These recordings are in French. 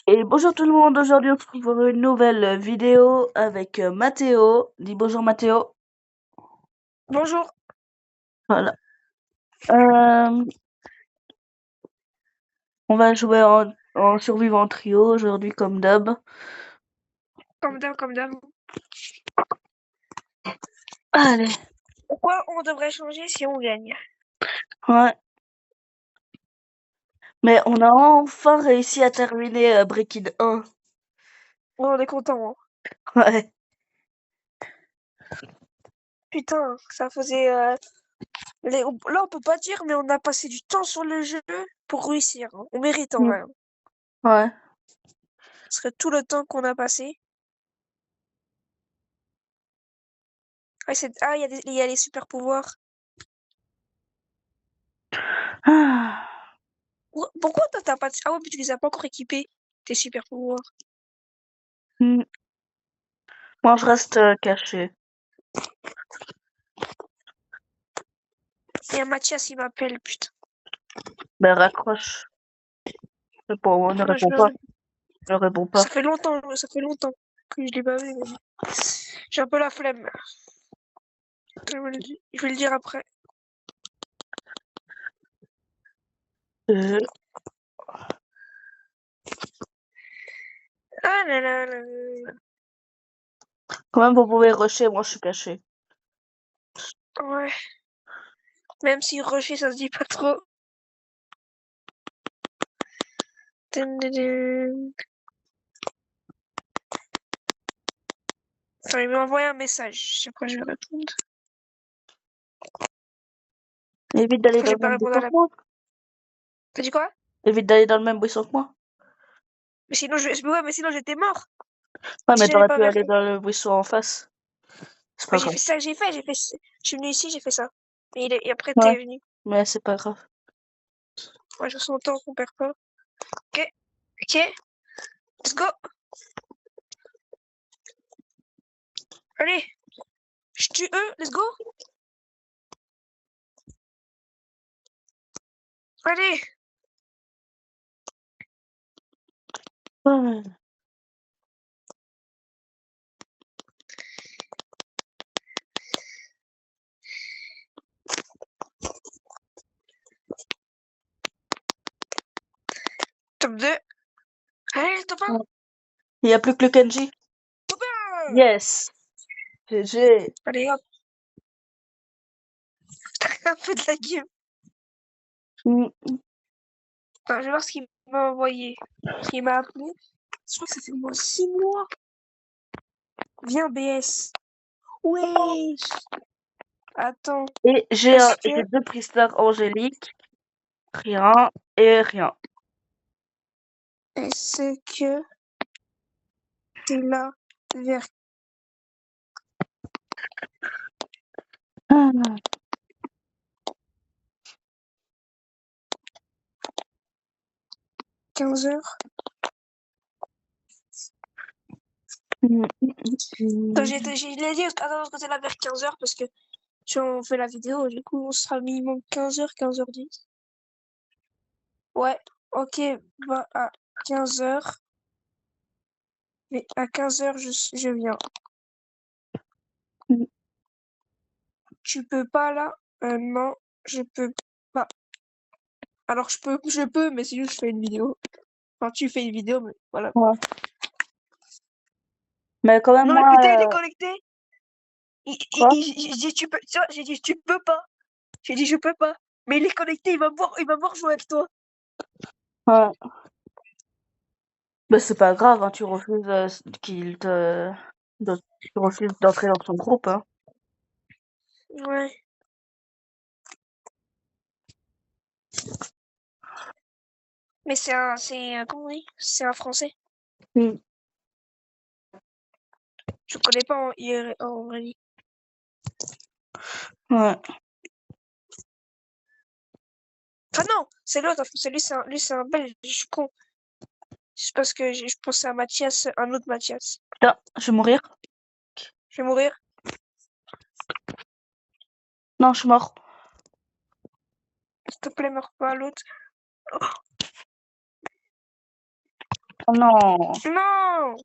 Et bonjour tout le monde, aujourd'hui on se retrouve pour une nouvelle vidéo avec Mathéo. Dis bonjour Mathéo. Bonjour. Voilà. Euh, on va jouer en survivant trio aujourd'hui comme d'hab. Comme d'hab. Allez, Pourquoi on devrait changer si on gagne? ouais. Mais on a enfin réussi à terminer Breaking 1. On est content, hein. Ouais. Putain, ça faisait. Là, on peut pas dire, mais on a passé du temps sur le jeu pour réussir, hein. On mérite en Mm. vrai, hein. Ouais. Parce que tout le temps qu'on a passé. Ah, il y a les super pouvoirs. Ah. Pourquoi toi t'as pas. Ah ouais, mais tu les as pas encore équipés, tes super pouvoirs. Mm. Moi je reste caché. Il y a Mathias, il m'appelle, putain. Ben raccroche. Ne Non, réponds pas. Ne réponds pas. ça fait longtemps que je l'ai pas vu. Mais j'ai un peu la flemme. Je vais le dire après. Euh, Ah là là là là. Quand même vous pouvez rusher, moi je suis caché. Ouais. Même si rocher, ça se dit pas trop. Dun, dun, dun. Attends, il m'a envoyé un message. Je sais pas, je vais répondre. Évite d'aller Enfin, dans je le vais pas même répondre buisson à que la. moi. T'as dit quoi? Évite d'aller dans le même buisson que moi. Mais sinon, ouais, mais sinon j'étais mort. Ouais, Si mais j'allais t'aurais pas pu vers aller eux. dans le buisson en face. C'est Bah, pas j'ai grave. fait ça que j'ai fait. Je suis venu ici, j'ai fait ça. Et après, Ouais, t'es venu. mais c'est pas grave. Ouais, je sens temps qu'on perd pas. Ok, ok, let's go. Allez, je tue eux, let's go. Allez, Ouais. top 2. Allez, top 1. Ouais. Il y a plus que le Kenji. Top 1. Yes. GG. Allez, hop. Un peu de la game. Mm. Enfin, je vais voir ce qu'il m'a envoyé. Ce qu'il m'a appelé. Je crois que ça fait au moins 6 mois. Viens, BS. Wesh. Attends, Et est-ce que j'ai deux Pristar angéliques. Rien et rien. est-ce que t'es là vers Ah. 15 h? Mm, Attends, mm. je l'ai dit, attends, parce que t'es là vers 15 h parce que si on fait la vidéo, du coup, on sera minimum 15 h, 15 h 10. Ouais, ok, bah à 15 h. Mais à 15 h, je viens. Mm. Tu peux pas là? Non, je peux pas. Alors je peux, mais c'est juste que je fais une vidéo. Enfin, tu fais une vidéo, mais voilà. Ouais. Mais quand même Non mais moi, putain, il est connecté. quoi? J'ai dit tu peux, tu vois, j'ai dit tu peux pas. J'ai dit je peux pas. Mais il est connecté, il va me voir jouer avec toi. Ouais. Mais c'est pas grave, hein, tu refuses qu'il te... tu refuses d'entrer dans son groupe, hein. Ouais. Mais comment on dit? C'est un français. Mm. Je connais pas en vrai. Ouais. Ah non, c'est l'autre, c'est lui c'est un belge, je suis con. C'est parce que je pensais à Mathias, un autre Mathias. Putain, je vais mourir. Je vais mourir. Non, je suis mort. S'il te plaît, meurs pas l'autre. Oh non. Non!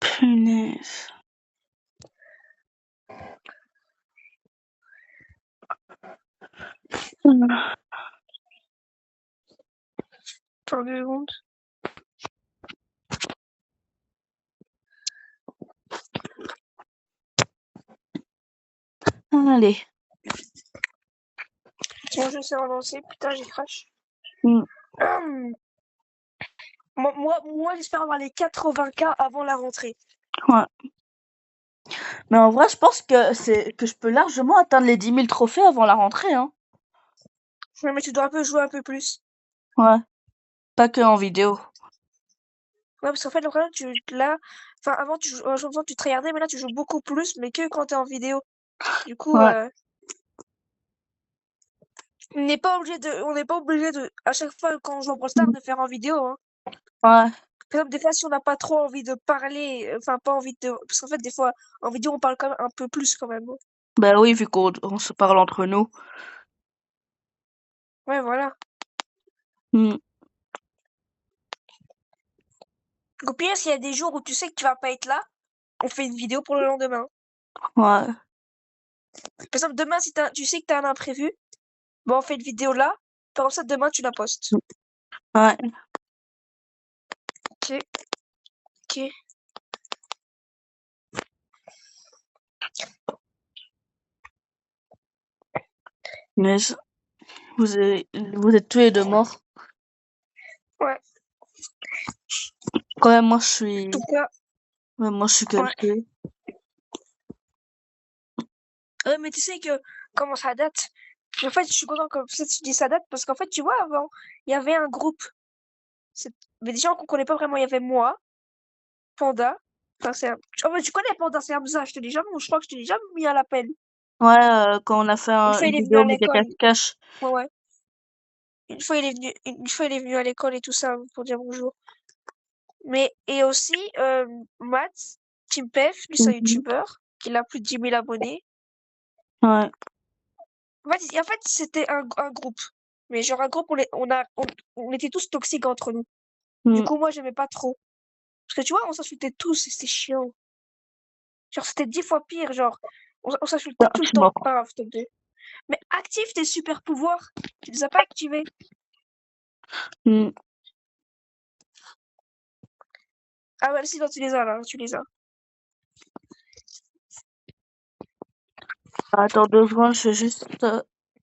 Punaise. Attends 2 secondes. Allez. Mon jeu s'est relancé. Putain, j'ai crash. Mm. Moi j'espère avoir les 80K avant la rentrée. Ouais. Mais en vrai, je pense que je peux largement atteindre les 10 000 trophées avant la rentrée, hein. Ouais, mais tu dois un peu jouer un peu plus. Ouais. Pas que en vidéo. Ouais, parce qu'en fait, le problème, avant, tu tryhardais, mais là, tu joues beaucoup plus, mais que quand t'es en vidéo. Du coup, Ouais. on n'est pas obligé de, à chaque fois, quand on joue en Brawl Stars, de faire en vidéo, hein. Ouais. Par exemple, des fois, si on n'a pas trop envie de parler, enfin, pas envie de, parce qu'en fait, des fois, en vidéo, on parle quand même un peu plus, quand même, hein. Bah oui, vu qu'on se parle entre nous. Ouais, voilà. Mm. Au pire, s'il y a des jours où tu sais que tu vas pas être là, on fait une vidéo pour le lendemain. Ouais. Par exemple, demain, si tu sais que t'as un imprévu, bon, on fait une vidéo là, comme ça, demain, tu la postes. Ouais. Ok, ok. Mais vous êtes tous les deux morts. Ouais, Quand même, en tout cas, moi, je suis ouais. qualifiée. Ouais, mais tu sais que comment ça date? En fait, je suis content que tu dis ça date parce qu'en fait, tu vois, avant, il y avait un groupe. C'est- Mais des gens qu'on connaît pas vraiment. Il y avait moi, Panda. Enfin, oh, mais tu connais Panda, c'est Hamza. Je te l'ai jamais, je crois que je te l'ai jamais mis à l'appel. Ouais, quand on a fait Une fois, une il est venu vidéo à méga l'école. cache-cache. Ouais, ouais. Une fois, il est venu à l'école et tout ça pour dire bonjour. Et aussi, Matt, Timpef, lui, c'est un Mhm. youtubeur, qui a plus de 10 000 abonnés. Ouais. En fait, c'était un groupe. Mais genre, un groupe, on était tous toxiques entre nous. Du Mm. coup, moi, j'aimais pas trop. Parce que tu vois, on s'insultait tous et c'était chiant. Genre, c'était 10 fois pire. Genre, on s'insultait Ah, tout je le suis temps. mort. Pas grave, stop 2. Mais active tes super pouvoirs. Tu les as pas activés. Mm. Ah ouais, si, non, tu les as là. Tu les as. Attends 2 secondes, je vais juste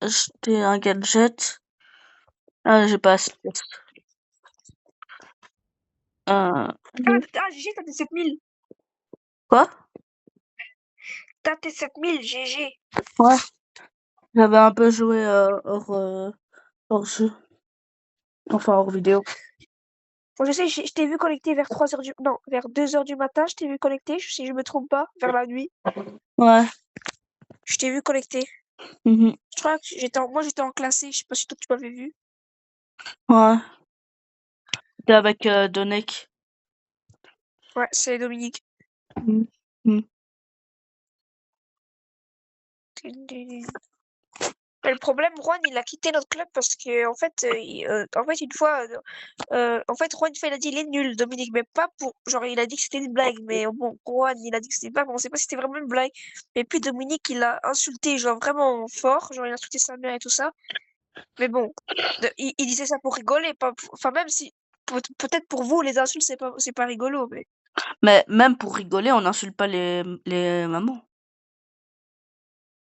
acheter un gadget. Ah, j'ai pas assez. GG, t'as tes 7000. Quoi? T'as tes 7000, GG. Ouais. J'avais un peu joué hors jeu. Enfin, hors vidéo. Bon, je sais, je t'ai vu connecté vers 3 heures du... Non, vers 2 heures du matin, je t'ai vu connecté, si je me trompe pas, vers la nuit. Ouais. Je t'ai vu connecté. Mhm. Je crois que moi, j'étais en classé, je sais pas si toi, tu m'avais vu. Ouais. C'était avec Donek. Ouais, c'est Dominique. Mm. Mm. Mais le problème, Juan, il a quitté notre club parce que, en fait, une fois, en fait, Juan, une fois, il a dit il est nul, Dominique, mais pas pour, genre, il a dit que c'était une blague, mais bon, Juan, il a dit que c'était une blague, mais on sait pas si c'était vraiment une blague. Et puis Dominique, il a insulté, genre, vraiment fort, genre, il a insulté sa mère et tout ça. Mais bon, il disait ça pour rigoler, enfin, même si, peut-être pour vous, les insultes, c'est pas rigolo, mais. Mais même pour rigoler, on n'insulte pas les mamans.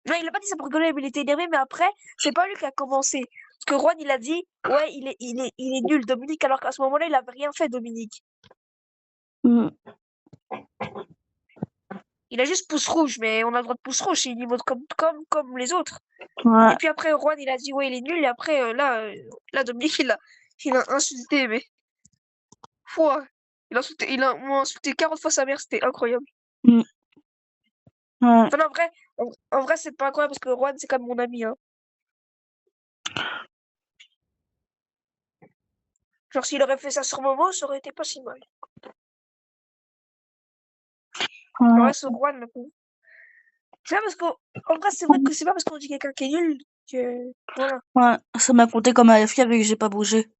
Non, il a pas dit ça pour rigoler, mais il était énervé, mais après, c'est pas lui qui a commencé. Parce que Juan, il a dit, ouais, il est nul, Dominique, alors qu'à ce moment-là, il avait rien fait, Dominique. Mm. Il a juste pouce rouge, mais on a le droit de pouce rouge, c'est une emote comme les autres. Ouais. Et puis après, Juan, il a dit, ouais, il est nul, et après, là, Dominique, il a insulté, mais, foi, moi, insulté 40 fois sa mère, c'était incroyable. Mm. Ouais. Enfin, non, en vrai, c'est pas incroyable, parce que Juan, c'est comme mon ami, hein. Genre, s'il aurait fait ça sur Momo, ça aurait été pas si mal. En Ouais. vrai, sur Juan, le coup. C'est pas parce qu'en vrai, c'est vrai que c'est pas parce qu'on dit quelqu'un qui est nul Voilà. Ouais, ça m'a compté comme AFK vu que j'ai pas bougé.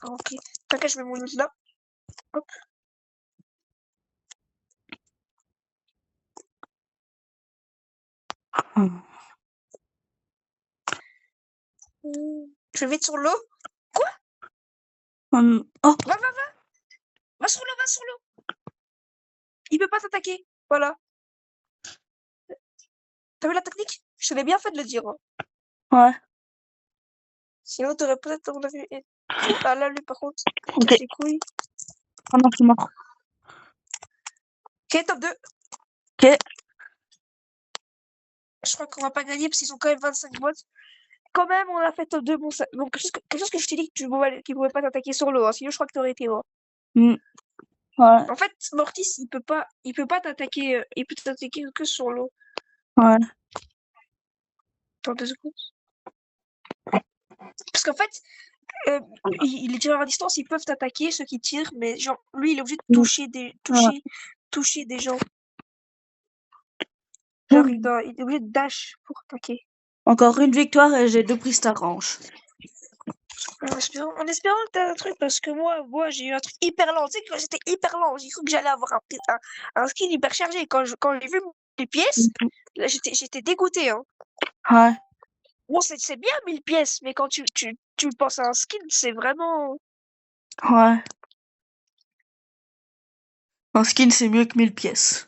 Ah, ok. T'inquiète, je mets mon ult là. Hop. Hum. Je vais vite sur l'eau. Oh, Va sur l'eau, va sur l'eau. Il peut pas t'attaquer. Voilà. T'as vu la technique? Je t'avais bien fait de le dire, hein. ouais, Sinon, t'aurais peut-être, on avait... Ah là, lui, par contre, ok. casse les couilles. Oh non, je suis mort. Ok, top 2. Ok, Je crois qu'on va pas gagner parce qu'ils ont quand même 25 bots. Quand même, on a fait top 2. Bon, ça... Donc, quelque chose que je t'ai dit que qu'ils pouvaient pas t'attaquer sur l'eau, hein. Sinon, je crois que t'aurais été mort. hum, ouais, En fait, Mortis, il peut pas t'attaquer, il peut t'attaquer que sur l'eau. ouais, Attends 2 secondes. Parce qu'en fait, les tireurs à distance, ils peuvent t'attaquer, ceux qui tirent, mais genre, lui, il est obligé de hum, ouais. toucher des gens. Genre, Hum. il est obligé de dash pour attaquer. Encore une victoire et j'ai 2 prises range. En espérant que t'as un truc, parce que moi j'ai eu un truc hyper lent. Tu sais que j'étais hyper lent. J'ai cru que j'allais avoir un skin hyper chargé. Quand j'ai vu les pièces, là, j'étais dégoûté, hein. Ouais, Bon, c'est bien 1000 pièces, mais quand tu penses à un skin, c'est vraiment. ouais. Un skin, c'est mieux que 1000 pièces.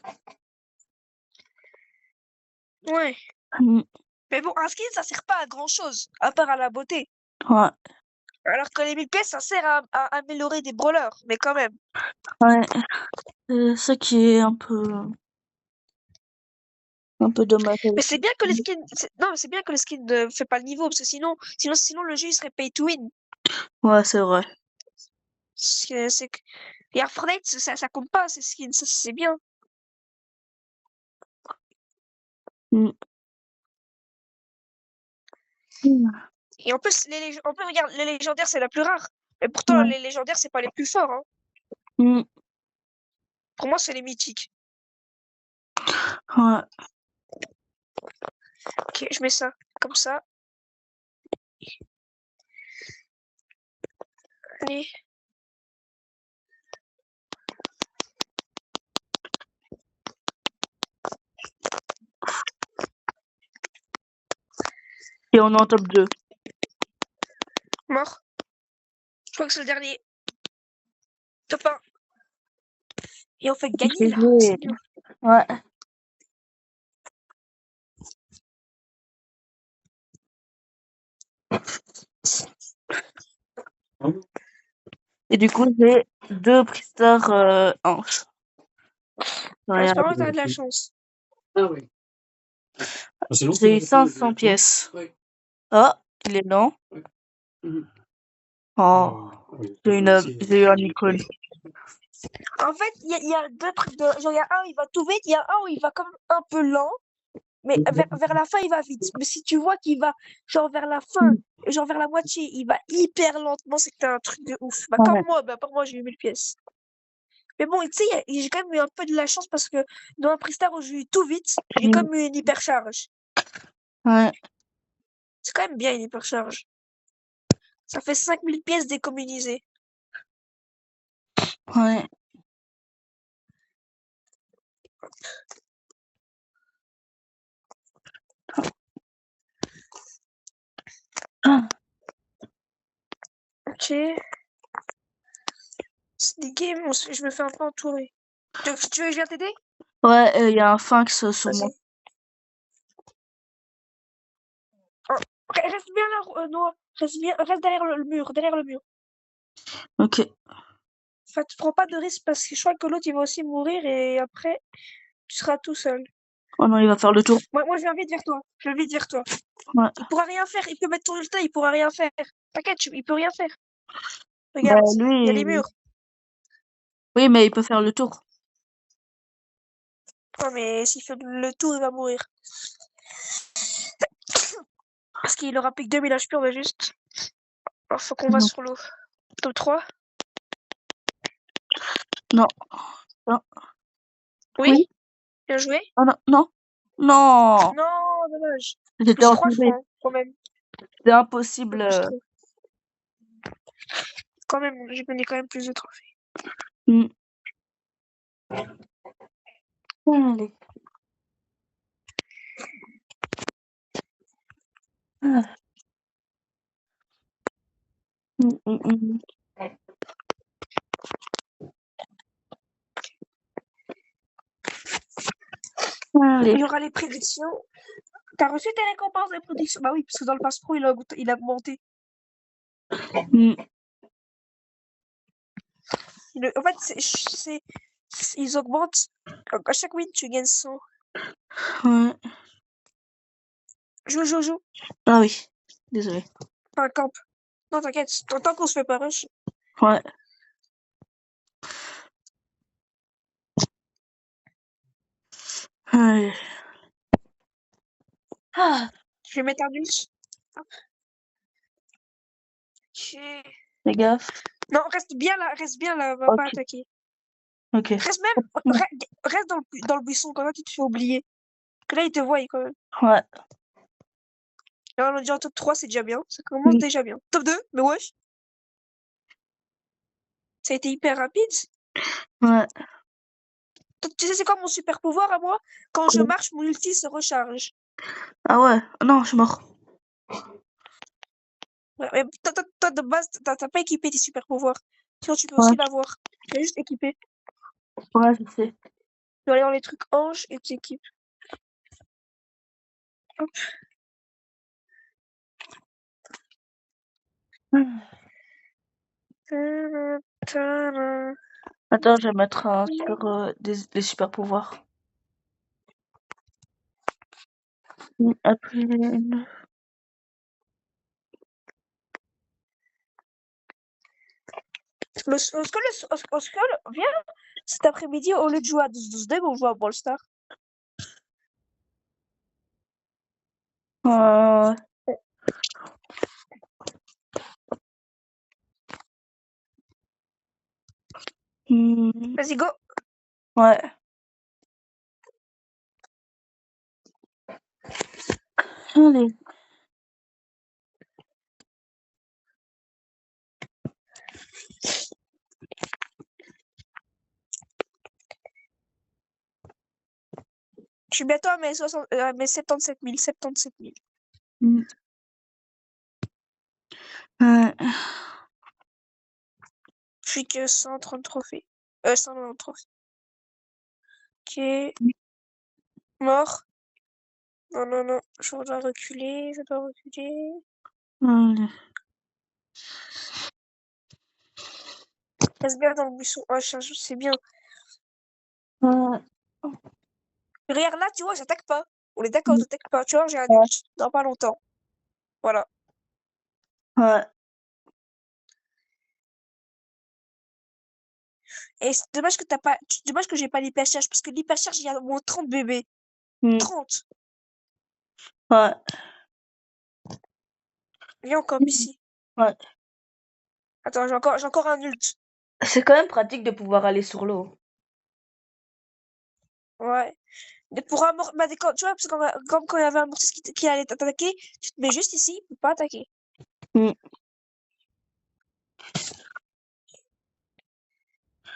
Ouais. Hum, Mais bon, un skin, ça sert pas à grand chose, à part à la beauté. ouais, Alors que les 1000 pièces, ça sert à améliorer des brawlers, mais quand même. ouais. C'est ça qui est un peu dommage. Mais c'est bien que les skins. Non, mais c'est bien que les skins ne fait pas le niveau, parce que sinon le jeu il serait pay to win. Ouais, c'est vrai. C'est que. Et à Fortnite, ça compte pas, ces skins, ça c'est bien. Hum, hum, Et en plus, en plus, regarde, les légendaires, c'est la plus rare. Et pourtant, ouais, les légendaires, c'est pas les plus forts, hein. hum, Pour moi, c'est les mythiques. ouais. Ok, je mets ça. Comme ça. Allez. Et on est en top 2. Mort. Je crois que c'est le dernier. Top 1. Et on fait gagner, là. C'est bien. Ouais. Et du coup, j'ai 2 Pristar hanches. Ouais, Espérons que t'as de la chance. j'ai eu 500 pièces. Oh, il est lent. Oh, j'ai eu un icône. En fait, il y a deux trucs de. Genre, il y a un, il va tout vite. Il y a un où il va comme un peu lent. Mais vers la fin, il va vite. Mais si tu vois qu'il va, genre, vers la fin, genre, vers la moitié, il va hyper lentement, c'est que t'as un truc de ouf. Bah, Ouais. comme moi, bah, pour moi, j'ai eu 1000 pièces. Mais bon, tu sais, j'ai quand même eu un peu de la chance parce que dans un Pristar où j'ai eu tout vite, j'ai quand même eu une hypercharge. Ouais. C'est quand même bien une hypercharge. Ça fait 5000 pièces décommunisées. Ouais. Ah. Ok. C'est des games, je me fais un peu entourer. Tu veux que je vienne t'aider? Ouais, il y a un Phinx sur moi. Vas-y. Oh, reste bien là, Noah. Reste derrière le mur, derrière le mur. Ok. Enfin, tu prends pas de risque parce que je crois que l'autre il va aussi mourir et après tu seras tout seul. Oh non, il va faire le tour. Moi je viens vite vers toi. Je viens vite vers toi. Ouais. Il pourra rien faire. Il peut mettre ton ulti, il pourra rien faire. T'inquiète, il peut rien faire. Bah, Regarde, il y a les lui, murs. oui, mais il peut faire le tour. Non mais s'il fait le tour, il va mourir. Parce qu'il aura plus que 2000 HP, on va juste. Alors, faut qu'on va Non. sur l'eau. Top 3. Non. Non. Oui, Oui. bien joué. Oh non. Non. Non. Non, dommage. J'étais Plus 3, je entourée. crois, hein, quand même. C'est impossible. Plus 3. Quand même, j'ai gagné quand même plus de trophées. Hmm. Allez. Ah. Hmm. Allez. Il y aura les prédictions. T'as reçu tes récompenses des prédictions? Bah oui, parce que dans le Pass Pro, il a augmenté. Hmm. En fait, ils augmentent. À chaque win, tu gagnes 100. Ouais. Joue. Ah oui. Désolé. Enfin, camp. Non, t'inquiète. Tant qu'on se fait pas rush. Ouais. Allez. Ah. Je vais mettre un ult. Hop. Ok. Fais gaffe. Non, reste bien là, va pas Ok. attaquer. Ok. Reste même, reste dans le buisson, quand même, tu te fais oublier. Que là, il te voit, quand même. Ouais. Là, on est déjà en top 3, c'est déjà bien. Ça commence Hmm. déjà bien. Top 2, mais wesh. Ça a été hyper rapide. Ouais. Tu sais, c'est quoi mon super pouvoir à moi? Quand je marche, mon ulti se recharge. Ah ouais. Non, je suis mort. Ouais, mais toi, de base, t'as pas équipé tes super pouvoirs. Sinon, tu peux Ouais. aussi l'avoir. Tu as juste équipé. Ouais, je sais. Tu dois aller dans les trucs anges et tu équipes. Hop. Hmm. Tadam, tadam. Attends, je vais mettre sur les super pouvoirs. Après. Oscar, viens cet après-midi, au lieu de jouer à 12-12 on joue à Brawl Stars. Euh, hmm, Vas-y, go! ouais. Allez. Je suis bientôt à mes 77 000, 77 000. Hmm. Ouais. Je suis que 130 trophées. 190 trophées. Ok, mort. Non, je dois reculer. Allez. Reste bien dans le buisson. Oh, c'est bien. Ouais. Regarde là, tu vois, j'attaque pas. On est d'accord, Hmm. j'attaque pas. Tu vois, j'ai un Ouais. ult dans pas longtemps. Voilà. Ouais. Et c'est dommage que j'ai pas l'hypercharge, parce que l'hypercharge, il y a au moins 30 bébés. Hmm. 30. Ouais. Viens encore ici. Ouais. Attends, j'ai encore un ult. C'est quand même pratique de pouvoir aller sur l'eau. Ouais. Mais pour bah, tu vois, parce que comme quand il y avait un mortis qui allait t'attaquer, tu te mets juste ici, il peut pas attaquer. Hmm.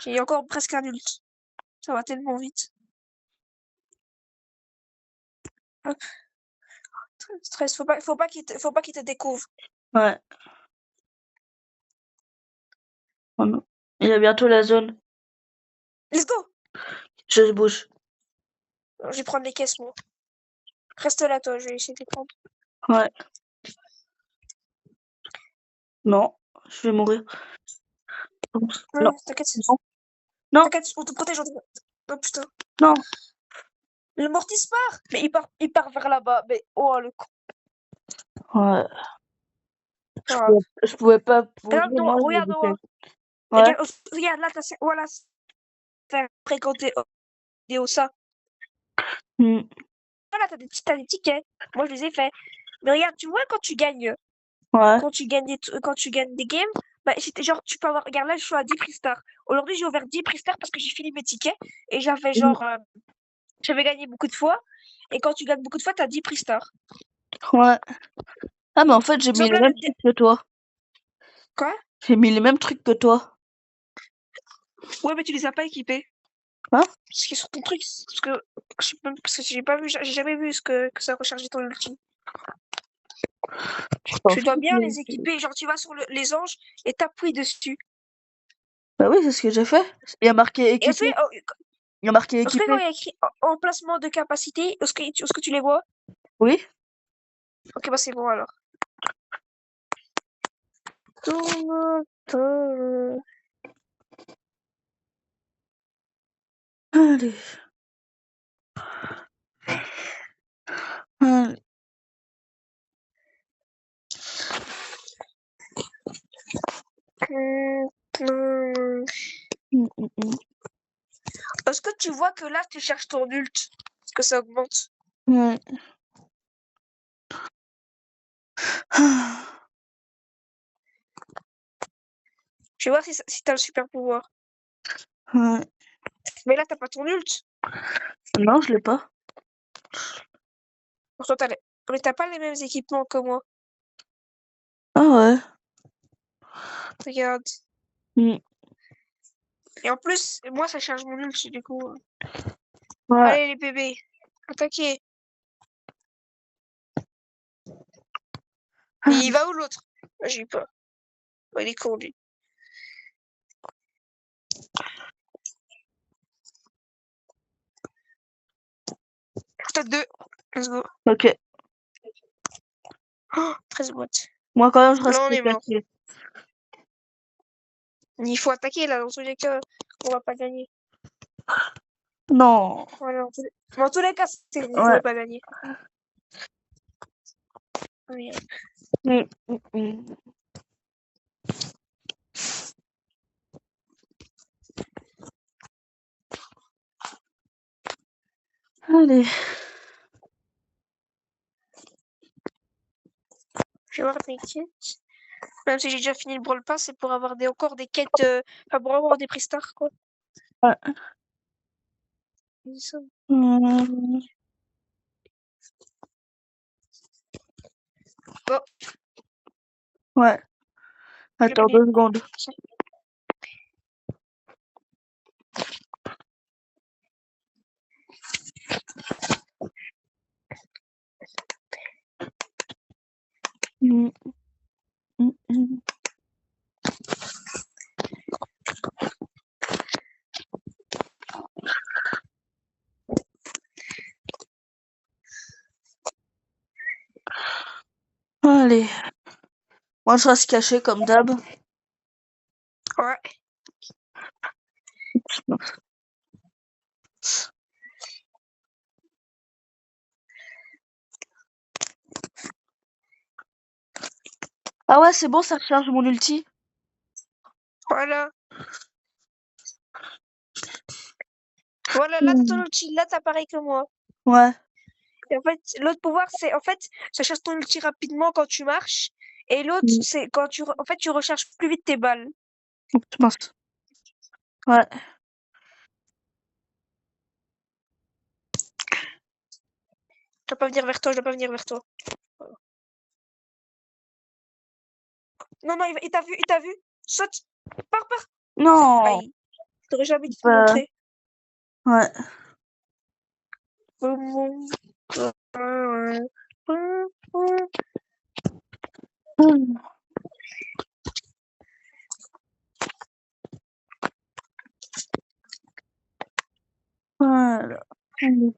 J'ai encore presque un ult. Ça va tellement vite. Hop. Stress, faut pas qu'il te découvre. Ouais. Oh non. Il y a bientôt la zone. Let's go! Je bouge. Je vais prendre les caisses, moi. Reste là, toi, je vais essayer de les prendre. Ouais. Non. Je vais mourir. Ouais, Non. t'inquiète, Non. Non. t'inquiète, on te protège, Oh putain. Non. Le mortis part! Mais il part vers là-bas. Mais, oh, le con. Ouais. Grave. Je pouvais pas bouger, Regarde-moi, moi, je regarde-moi. bougeais. Ouais. Regarde là, voilà, faire fréquenter ça. Hmm. Voilà, t'as des tickets. Moi, je les ai faits. Mais regarde, tu vois, Ouais. quand tu gagnes des games, bah, c'était genre, tu peux avoir, regarde là, je suis à 10 prix stars. Aujourd'hui, j'ai ouvert 10 prix stars parce que j'ai fini mes tickets et Hmm. j'avais gagné beaucoup de fois. Et quand tu gagnes beaucoup de fois, t'as 10 prix stars. Ouais. Ah, mais en fait, j'ai mis Exemple les là, mêmes trucs que toi. Quoi? J'ai mis les mêmes trucs que toi. Ouais, mais tu les as pas équipés. Hein? Parce qu'ils sont ton truc. Parce que j'ai pas vu, j'ai jamais vu que ça rechargeait ton ulti. Je t'en Tu dois fous. bien les équiper. Genre, tu vas sur les anges et t'appuies dessus. Bah oui, c'est ce que j'ai fait. Il y a marqué Et équipé. Il y a marqué ensuite, quand il équipé. y a écrit emplacement de capacité, est-ce que tu les vois? Oui. Ok, bah c'est bon alors. Tourne, Allez. Allez. Hum, hum, hum. Est-ce que tu vois que là, tu cherches ton ult? Parce que ça augmente. Ouais. Je vais voir si t'as le super pouvoir. Ouais. Mais là, t'as pas ton ult. Non, je l'ai pas. Pourtant, mais t'as pas les mêmes équipements que moi. Ah ouais. Regarde. Hum. Et en plus, moi, ça charge mon ult, du coup. Ouais. Allez, les bébés. Attaquez. Mais il va où l'autre? Ah, j'ai eu peur. Oh, il est con, lui. Peut-être deux. Let's go. Ok. Oh, 13 boîtes. Moi, quand même, je Là, reste on est mort. caché. Il faut attaquer, là. Dans tous les cas, on va pas gagner. Non. Voilà, dans tous les cas, vous Ouais. pouvez pas gagner. Oui. Hum, hum, hum. Allez. Je vais voir mes quêtes. Même si j'ai déjà fini le Brawl Pass, c'est pour avoir encore des quêtes. Enfin, pour avoir des prix stars, quoi. Ouais. Ça. Hum. Bon, Ouais. j'ai Attends gagné. 2 secondes. Hum, hum, hum. Allez. Moi, je reste caché comme d'hab. Ouais. Ah ouais, c'est bon, ça recharge mon ulti. Voilà. Voilà, là, t'as ton Hum. ulti. Là, t'as pareil que moi. Ouais. Et en fait, l'autre pouvoir, c'est. En fait, ça chasse ton ulti rapidement quand tu marches. Et l'autre, Hum. c'est quand tu. En fait, tu recharges plus vite tes balles. Mince. Ouais. Je dois pas venir vers toi, je dois pas venir vers toi. Voilà. Non, non, il t'a vu. Saute. Pars. Non. Aïe. J'aurais jamais dû te Bah, montrer. ouais. Hum. Voilà. Allez.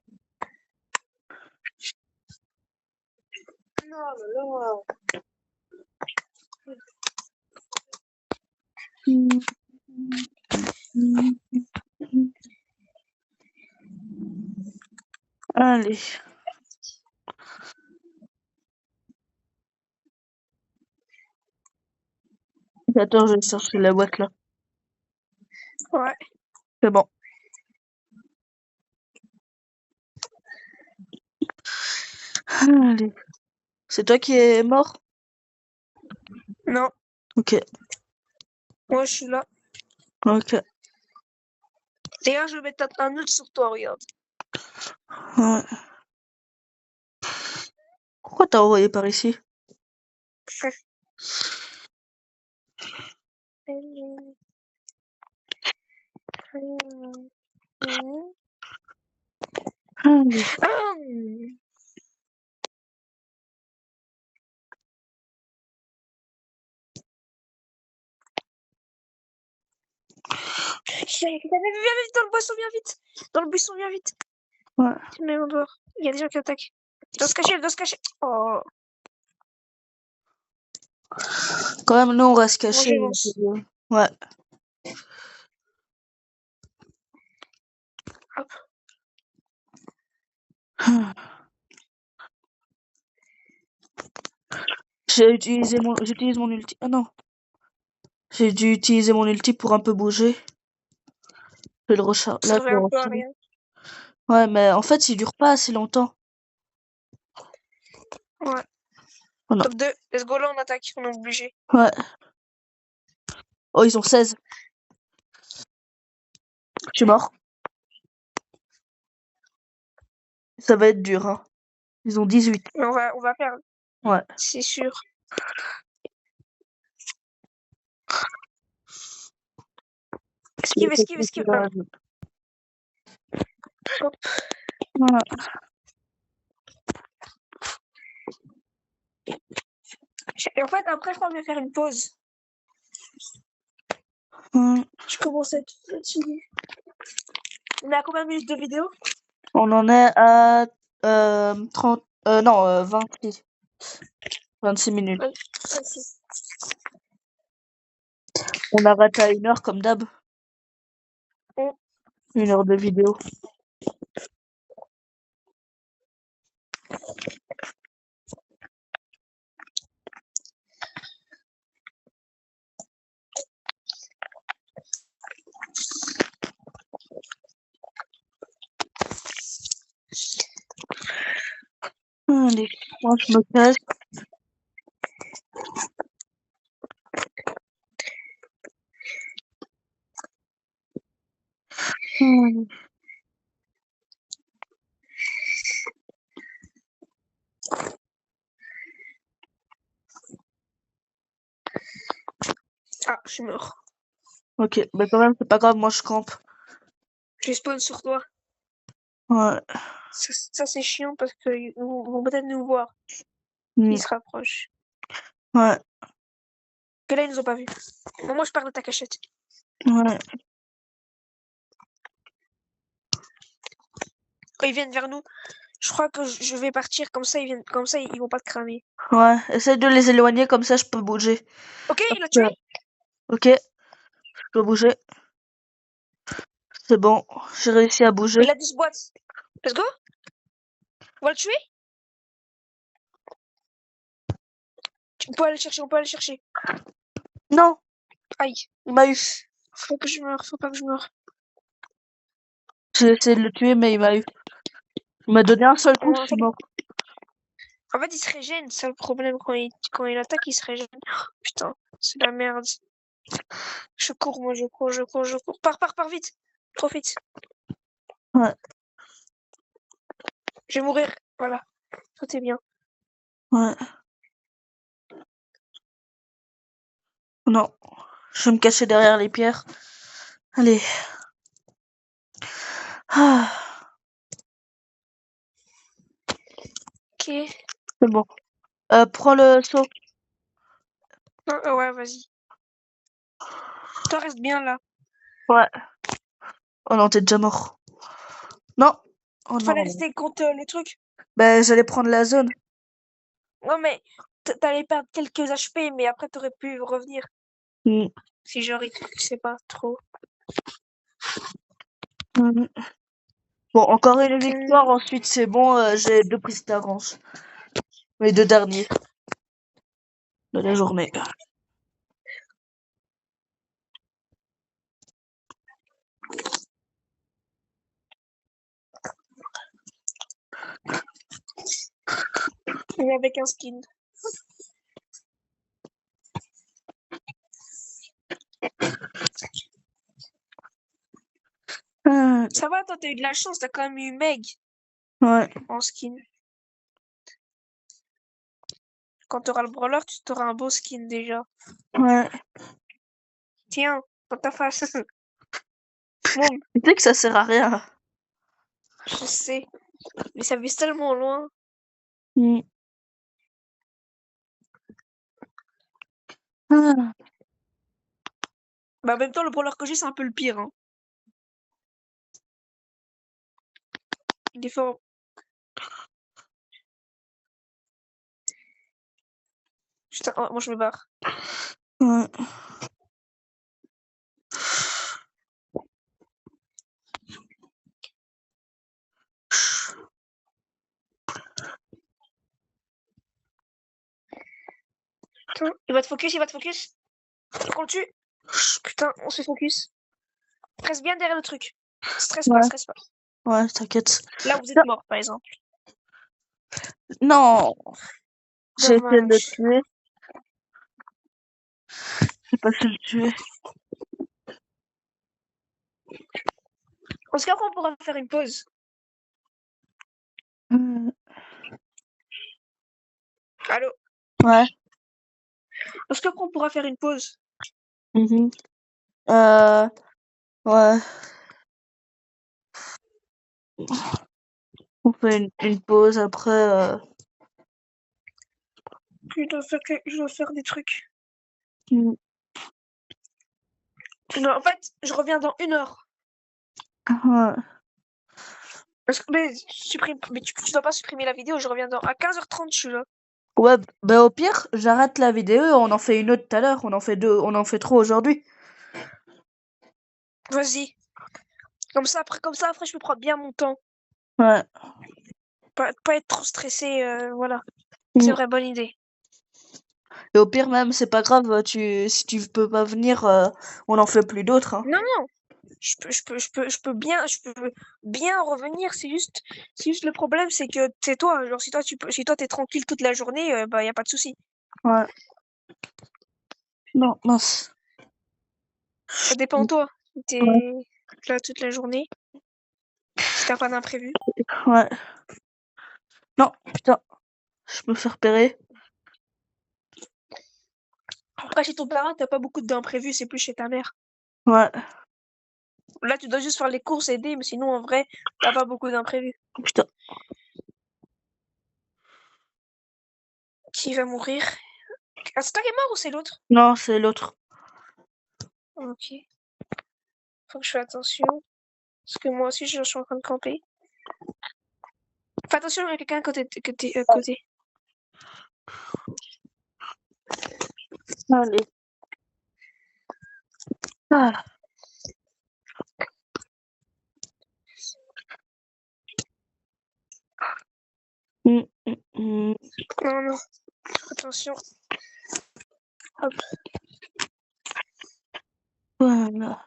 Hum, hum, hum. Allez. Attends, je vais chercher la boîte là. Ouais. C'est bon. Allez. C'est toi qui es mort? Non. Ok. Moi, je suis là. Ok. D'ailleurs, je vais mettre un autre sur toi, regarde. Ouais. Pourquoi t'as envoyé par ici? Viens vite dans le buisson, viens vite. Dans le buisson, viens vite. Ouais. Tu me mets en dehors. Il y a des gens qui attaquent. Elle doit se cacher, elle doit se cacher. Oh, Quand même, nous, on reste moi cachés. j'avance. Ouais. Hop. J'utilise mon ulti. Ah non. J'ai dû utiliser mon ulti pour un peu bouger. Je vais le recharger. Ça Là, je servait vais le un peu à recharger. rien. Ouais, mais en fait, il dure pas assez longtemps. Ouais. Oh non. Top 2. Let's go, là on attaque. On est obligé. Ouais. Oh, ils ont 16. Je suis mort. Ça va être dur, hein. Ils ont 18. Mais on va perdre. Ouais. C'est sûr. Esquive, esquive, esquive. Ah. Hop. Voilà. Et en fait, après, je crois que je vais faire une pause. Je commence à être fatiguée. On est à combien de minutes de vidéo? On en est à 30. Non, 26 minutes. Ouais. On arrête à 1 heure comme d'hab. Mm. 1 heure de vidéo. Allez, moi je me casse. Ah, je suis mort. Ok, bah quand même, c'est pas grave, moi je campe. Je spawn sur toi. Ouais. Ça c'est chiant parce qu'ils vont peut-être nous voir. Mm. Ils se rapprochent. Ouais. Que là, ils nous ont pas vus. Bon, moi, je pars de ta cachette. Ouais. Quand ils viennent vers nous, je crois que je vais partir comme ça, ils vont pas te cramer. Ouais. Essaye de les éloigner, comme ça je peux bouger. Ok, il l'a tué. Ok. Je peux bouger. C'est bon. J'ai réussi à bouger. Il a 10 boîtes. Let's go. On va le tuer. On peut aller le chercher, on peut aller le chercher. Non. Aïe. Il m'a eu. Faut que je meure, faut pas que je meure. J'ai essayé de le tuer, mais il m'a eu. Il m'a donné un seul coup, je suis mort. En fait, il se régène, c'est le problème. Quand il attaque, il se régène. Oh, putain, c'est la merde. Je cours, moi, je cours, je cours, je cours. Pars vite. Trop vite. Ouais. Je vais mourir. Voilà. Tout est bien. Ouais. Non. Je vais me cacher derrière les pierres. Allez. Ah. Ok. C'est bon. Prends le seau. Ouais, vas-y. Toi, reste bien là. Ouais. Oh non, t'es déjà mort. Non. Oh Fallait non. rester contre les trucs. Ben, j'allais prendre la zone. Non, mais t'allais perdre quelques HP, mais après, t'aurais pu revenir. Mm. Si genre, je sais pas trop. Mm. Bon, encore une victoire, ensuite c'est bon, j'ai 2 prises d'avance. Les 2 derniers de la journée. Mais avec un skin. Ça va, toi, t'as eu de la chance, t'as quand même eu Meg Ouais. en skin. quand t'auras le brawler, tu t'auras un beau skin déjà. Ouais. Tiens, dans ta face. Bon, Tu sais que ça sert à rien. je sais. Mais ça vise tellement loin. Mm. Ah. Bah, en même temps, le brawler que j'ai, c'est un peu le pire. Hein. Il est fort. Putain, oh, moi je me barre. Ouais. Putain, il va te focus, il va te focus. Faut qu'on le tue. Putain, on se fait focus. Reste bien derrière le truc. Stresse pas, Ouais, stresse pas. ouais, t'inquiète. Là, vous êtes mort, par exemple. Non, j'ai essayé de le Dommage. tuer. J'ai pas su le tuer. Est-ce qu'après, on pourra faire une pause? Mm. Allô? Ouais. Est-ce qu'après, on pourra faire une pause? Mhm. Euh, ouais. On fait une pause après. Je dois faire des trucs. Mm. Non, en fait, je reviens dans 1 heure. Ouais. Mais tu dois pas supprimer la vidéo, je reviens à 15h30, je suis là. Ouais, bah au pire, j'arrête la vidéo et on en fait une autre tout à l'heure. On en fait deux, on en fait trois aujourd'hui. Vas-y. Comme ça, après, je peux prendre bien mon temps. Ouais. Pas être trop stressé, voilà. C'est Mm. vrai, bonne idée. Et au pire même, c'est pas grave. Si tu peux pas venir, on en fait plus d'autres. Hein. Non, non, je peux bien revenir. C'est juste le problème, c'est que c'est toi. Genre, si toi t'es tranquille toute la journée, bah y a pas de souci. Ouais. Non, mince. Ça dépend de toi. Si Ouais. t'es là toute la journée, si t'as pas d'imprévu. Ouais. Non, putain, je me fais repérer. Après, chez ton père, t'as pas beaucoup d'imprévus, c'est plus chez ta mère. Ouais. Là, tu dois juste faire les courses, aider, mais sinon, en vrai, t'as pas beaucoup d'imprévus. Putain. Qui va mourir? Ah, c'est toi qui est mort ou c'est l'autre? Non, c'est l'autre. Ok. Faut que je fasse attention. Parce que moi aussi, je suis en train de camper. Fais attention, il y a quelqu'un à côté. Allez. Ah. Mm, mm, mm. Non, non. Attention. Hop. Voilà.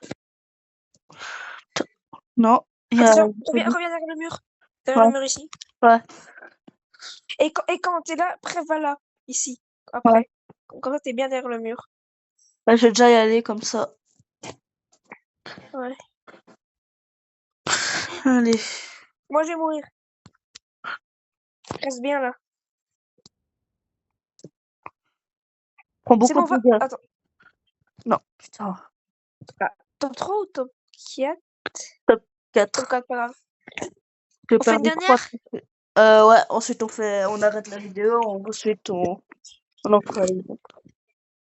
Non, il y a... Attention, reviens derrière le mur. Derrière Ouais, le mur ici. ouais, Et quand t'es là, après, va là. Ici. ouais. Après. Comme ça, t'es bien derrière le mur. Bah, je vais déjà y aller comme ça. Ouais. Allez. Moi, je vais mourir. Reste bien là. Prends C'est beaucoup bon, de va. dégâts. Attends. Non, putain. Ah, top 3 ou top 4? Top Top 4. 4, pas grave. J'ai On fait une perdu 3. dernière? Ouais, ensuite on arrête la vidéo, ensuite on en fera une.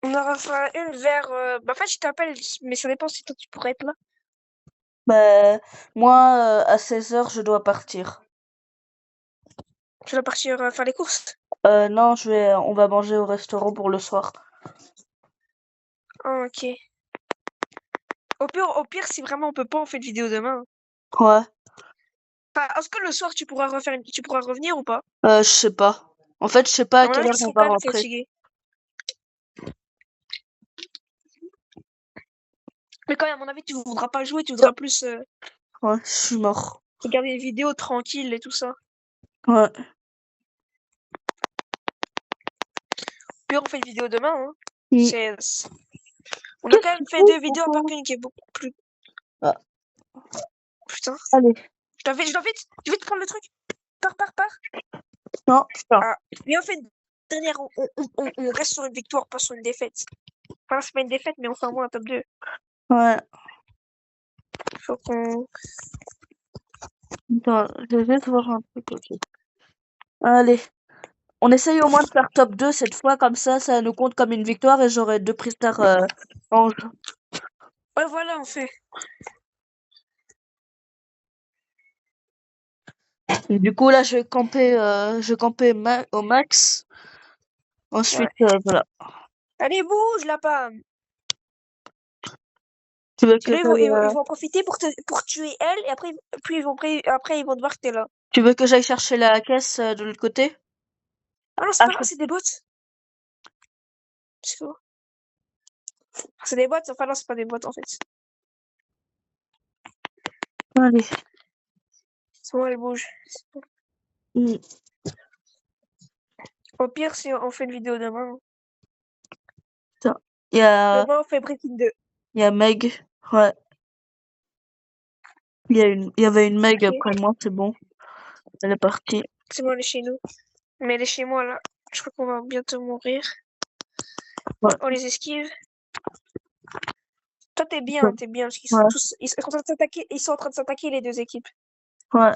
On en refera une vers. Bah, en fait, je t'appelle, mais ça dépend si toi tu pourrais être là. Bah, moi, à 16h, je dois partir. Tu dois partir faire les courses. Non, on va manger au restaurant pour le soir. Ah, ok. Au pire, si vraiment on peut pas, on fait une vidéo demain. Ouais, Enfin, est-ce que le soir tu pourras revenir ou pas? je sais pas. En fait, je sais pas À à mon quelle avis, heure tu on seras va quand même rentrer. fatigué. Mais quand même, à mon avis, tu voudras pas jouer, tu voudras plus Ouais, je suis mort. regarder une vidéo tranquille et tout ça. Ouais. Puis on fait une vidéo demain, hein. Mm. On a Qu'est-ce quand qu'il même fait faut 2 vidéos à part qu'une qui est beaucoup plus. Ah, Putain. allez. Je dois vite prendre le truc. Pars. Non, putain. Ah, viens, on fait dernière, on reste sur une victoire, pas sur une défaite. Enfin, c'est pas une défaite, mais on fait au moins un top 2. Ouais. Faut qu'on... Attends, je vais juste voir un truc aussi. Allez. On essaye au moins de faire top 2 cette fois, comme ça nous compte comme une victoire et j'aurai 2 prix star ange. Ouais, voilà, on fait. Et du coup, là, je vais camper, au max. Ensuite, voilà. Allez, bouge, la pomme. Tu veux Parce que que là, ils j'aille, vont en profiter pour tuer elle, et après, après, ils vont te voir que t'es là. tu veux que j'aille chercher la caisse de l'autre côté? Ah non, c'est Ah, pas grave, c'est des bots. C'est quoi? C'est des bots, enfin non, c'est pas des bots en fait. allez. C'est bon, elle bouge. Mm. Au pire, si on fait une vidéo demain. Attends. Il y a, Demain, on fait Breaking 2. il y a Meg. Ouais. Il y avait une Meg Ok. après moi, c'est bon. Elle est partie. C'est bon, elle est chez nous. Mais elle est chez moi là. Je crois qu'on va bientôt mourir. Ouais. On les esquive. Toi, t'es Ouais. bien, parce qu'ils sont Ouais. tous. Ils sont en train de s'attaquer. Ils sont en train de s'attaquer les deux équipes. Ouais.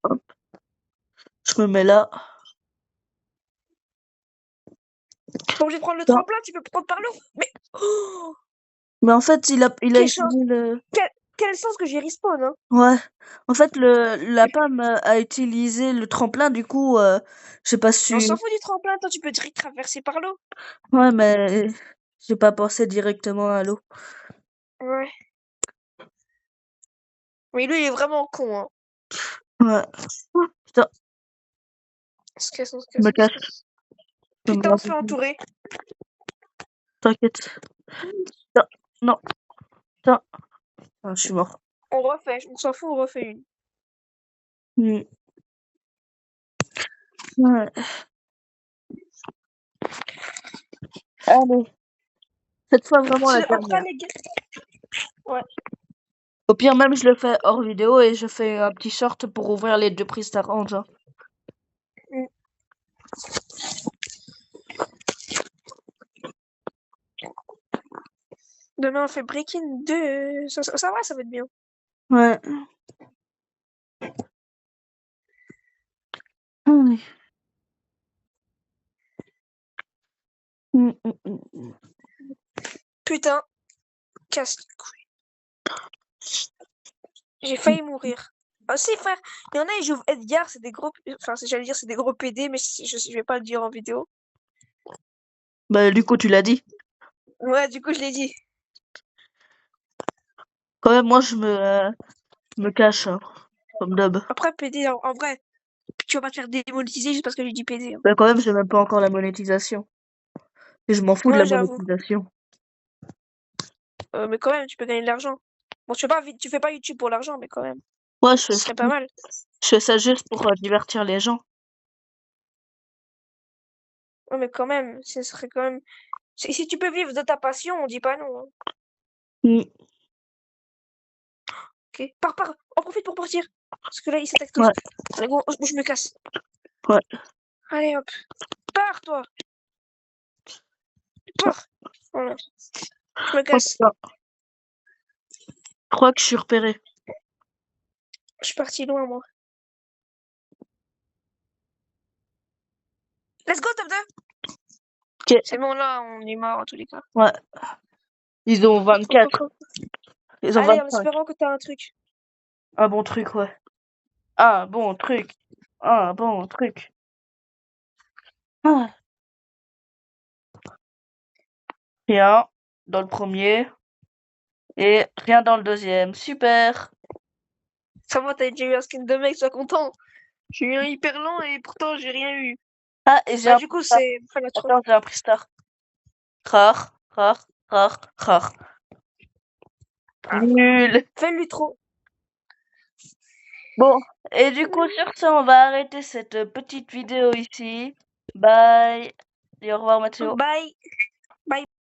Hop. Je me mets là. T'es pas obligé de prendre le Non. tremplin, tu peux prendre par l'eau. Mais. Oh, Mais en fait, il a quelle chance. utilisé le. Quel sens que j'ai respawn, hein. Ouais. En fait, la pomme a utilisé le tremplin, du coup, j'ai pas Mais on s'en su. fout du tremplin, toi, tu peux direct traverser par l'eau. Ouais, mais j'ai pas pensé directement à l'eau. Ouais. Mais lui, il est vraiment con, hein. Ouais. Oh, putain, On se casse, on se je me casse, on se cache. casse. Je me Putain, on se lave. fait entourer. T'inquiète. Putain, non, putain. Ah, je suis mort. On refait, on s'en fout, on refait une. Hmm. Ouais. Allez. Cette fois, vraiment la On fera dernière. les gars. Ouais. Au pire, même, je le fais hors vidéo et je fais un petit short pour ouvrir les 2 prix Star Orange, hein. Mm. Demain, on fait Breaking 2. Ça va, ça va être bien. Ouais. Allez. Hmm, hmm, hmm, hmm. Putain, casse les couilles. J'ai failli mourir. Ah si, frère. Il y en a, ils jouent Edgar, c'est des gros. Enfin, j'allais dire, c'est des gros PD, mais je vais pas le dire en vidéo. Bah, du coup, tu l'as dit. Ouais, du coup, je l'ai dit. Quand même, moi, je me cache, hein, comme d'hab. Après, PD, en vrai, tu vas pas te faire démonétiser juste parce que j'ai dit PD, hein. Bah, quand même, j'ai même pas encore la monétisation. Et je m'en fous de la Ouais, j'avoue. monétisation. Mais quand même, tu peux gagner de l'argent. Bon, tu fais pas YouTube pour l'argent, mais quand même. Ouais, Ce serait pas mal. je fais ça juste pour divertir les gens. Ouais, mais quand même, ce serait quand même. Si tu peux vivre de ta passion, on dit pas non, hein. Hmm. Ok. Pars. On profite pour partir. Parce que là, ils s'attaquent tous. Ouais, Allez, go, je me casse. ouais. Allez, hop. Pars, toi. Pars. Voilà. Je me Oh, casse. putain. Je crois que je suis repéré. Je suis parti loin, moi. Let's go, top 2. Ok, C'est bon, là, on est mort, en tous les cas. ouais. Ils ont 24. Ils ont Allez, en 25. espérant que t'as un truc. Un bon truc, ouais. Un bon truc. Un bon truc. Ah. Rien dans le premier et rien dans le deuxième. Super. Ça va, t'as déjà eu un skin de mec, sois content. J'ai eu un hyper lent et pourtant, j'ai rien eu. Ah, et j'ai Bah, un du coup, star. c'est. Enfin, la trop. Attends, j'ai un prix star. Rare, rare, rare, rare. Ah, Nul. fais-lui trop. Bon, et du coup, sur ce, on va arrêter cette petite vidéo ici. Bye. Et au revoir, Mathéo. Bye.